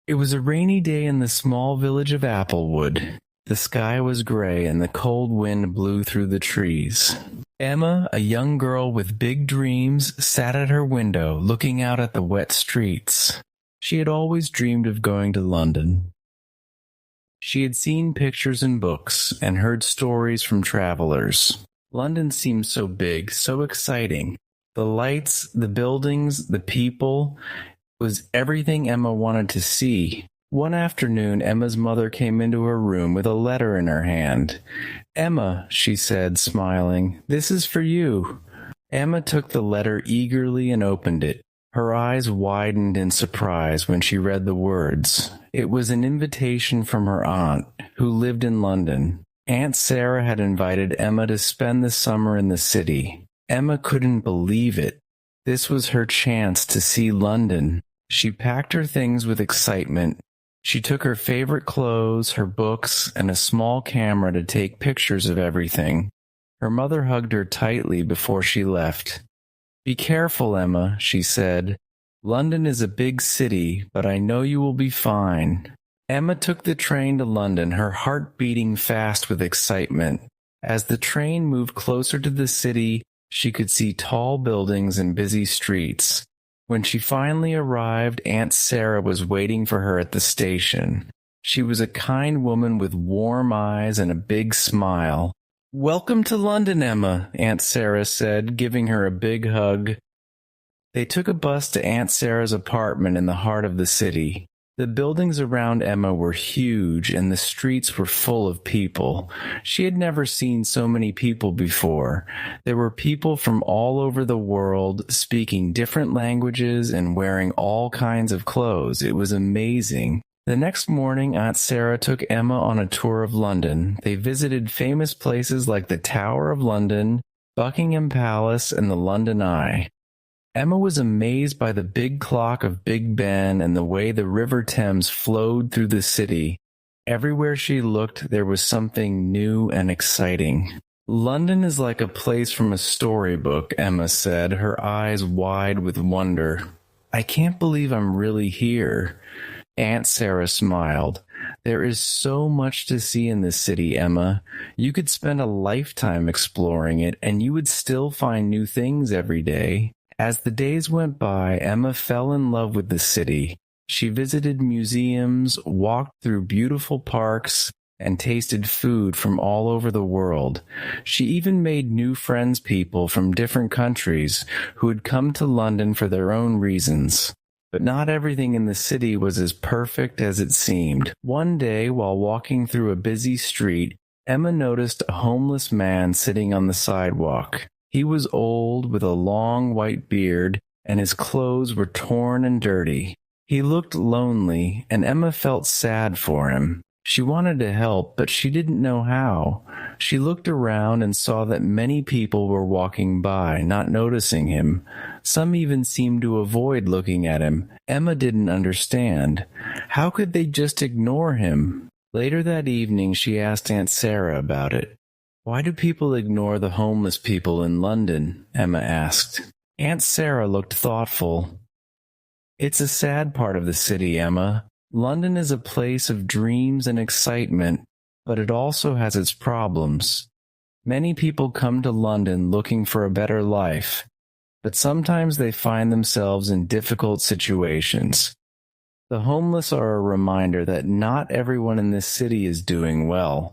It was a rainy day in the small village of Applewood. The sky was gray and the cold wind blew through the trees. Emma, a young girl with big dreams, sat at her window looking out at the wet streets. She had always dreamed of going to London. She had seen pictures in books and heard stories from travelers. London seemed so big, so exciting. The lights, the buildings, the people, was everything Emma wanted to see. One afternoon, Emma's mother came into her room with a letter in her hand. "Emma," she said, smiling, "this is for you." Emma took the letter eagerly and opened it. Her eyes widened in surprise when she read the words. It was an invitation from her aunt, who lived in London. Aunt Sarah had invited Emma to spend the summer in the city. Emma couldn't believe it. This was her chance to see London. She packed her things with excitement. She took her favorite clothes, her books, and a small camera to take pictures of everything. Her mother hugged her tightly before she left. "Be careful, Emma," she said. "London is a big city, but I know you will be fine." Emma took the train to London, her heart beating fast with excitement. As the train moved closer to the city, she could see tall buildings and busy streets. When she finally arrived, Aunt Sarah was waiting for her at the station. She was a kind woman with warm eyes and a big smile. "Welcome to London, Emma," Aunt Sarah said, giving her a big hug. They took a bus to Aunt Sarah's apartment in the heart of the city. The buildings around Emma were huge, and the streets were full of people. She had never seen so many people before. There were people from all over the world, speaking different languages and wearing all kinds of clothes. It was amazing. The next morning, Aunt Sarah took Emma on a tour of London. They visited famous places like the Tower of London, Buckingham Palace, and the London Eye. Emma was amazed by the big clock of Big Ben and the way the River Thames flowed through the city. Everywhere she looked, there was something new and exciting. "London is like a place from a storybook," Emma said, her eyes wide with wonder. "I can't believe I'm really here." Aunt Sarah smiled. "There is so much to see in this city, Emma. You could spend a lifetime exploring it, and you would still find new things every day." As the days went by, Emma fell in love with the city. She visited museums, walked through beautiful parks, and tasted food from all over the world. She even made new friends, people from different countries who had come to London for their own reasons. But not everything in the city was as perfect as it seemed. One day, while walking through a busy street, Emma noticed a homeless man sitting on the sidewalk. He was old, with a long white beard, and his clothes were torn and dirty. He looked lonely, and Emma felt sad for him. She wanted to help, but she didn't know how. She looked around and saw that many people were walking by, not noticing him. Some even seemed to avoid looking at him. Emma didn't understand. How could they just ignore him? Later that evening, she asked Aunt Sarah about it. "Why do people ignore the homeless people in London?" Emma asked. Aunt Sarah looked thoughtful. "It's a sad part of the city, Emma. London is a place of dreams and excitement, but it also has its problems. Many people come to London looking for a better life, but sometimes they find themselves in difficult situations. The homeless are a reminder that not everyone in this city is doing well."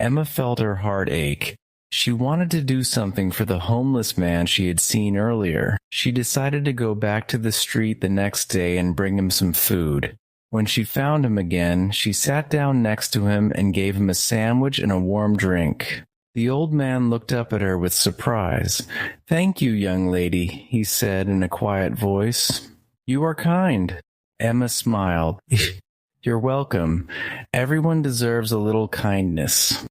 Emma felt her heart ache. She wanted to do something for the homeless man she had seen earlier. She decided to go back to the street the next day and bring him some food. When she found him again, she sat down next to him and gave him a sandwich and a warm drink. The old man looked up at her with surprise. "Thank you, young lady," he said in a quiet voice. "You are kind." Emma smiled. "You're welcome. Everyone deserves a little kindness."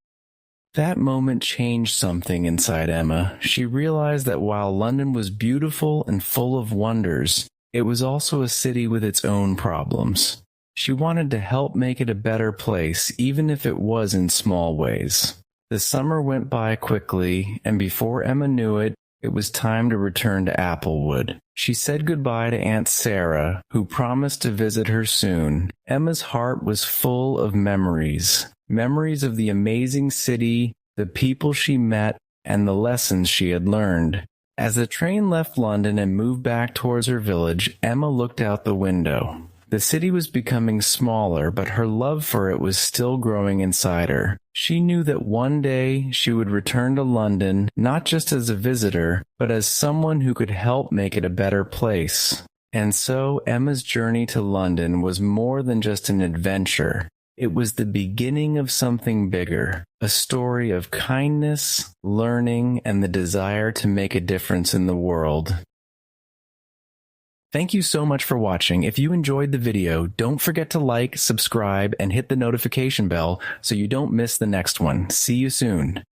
That moment changed something inside Emma. She realized that while London was beautiful and full of wonders, it was also a city with its own problems. She wanted to help make it a better place, even if it was in small ways. The summer went by quickly, and before Emma knew it, It was time to return to Applewood. She said goodbye to Aunt Sarah, who promised to visit her soon. Emma's heart was full of memories. Memories of the amazing city, the people she met, and the lessons she had learned. As the train left London and moved back towards her village, Emma looked out the window. The city was becoming smaller, but her love for it was still growing inside her. She knew that one day she would return to London, not just as a visitor, but as someone who could help make it a better place. And so Emma's journey to London was more than just an adventure. It was the beginning of something bigger, a story of kindness, learning, and the desire to make a difference in the world. Thank you so much for watching. If you enjoyed the video, don't forget to like, subscribe, and hit the notification bell so you don't miss the next one. See you soon.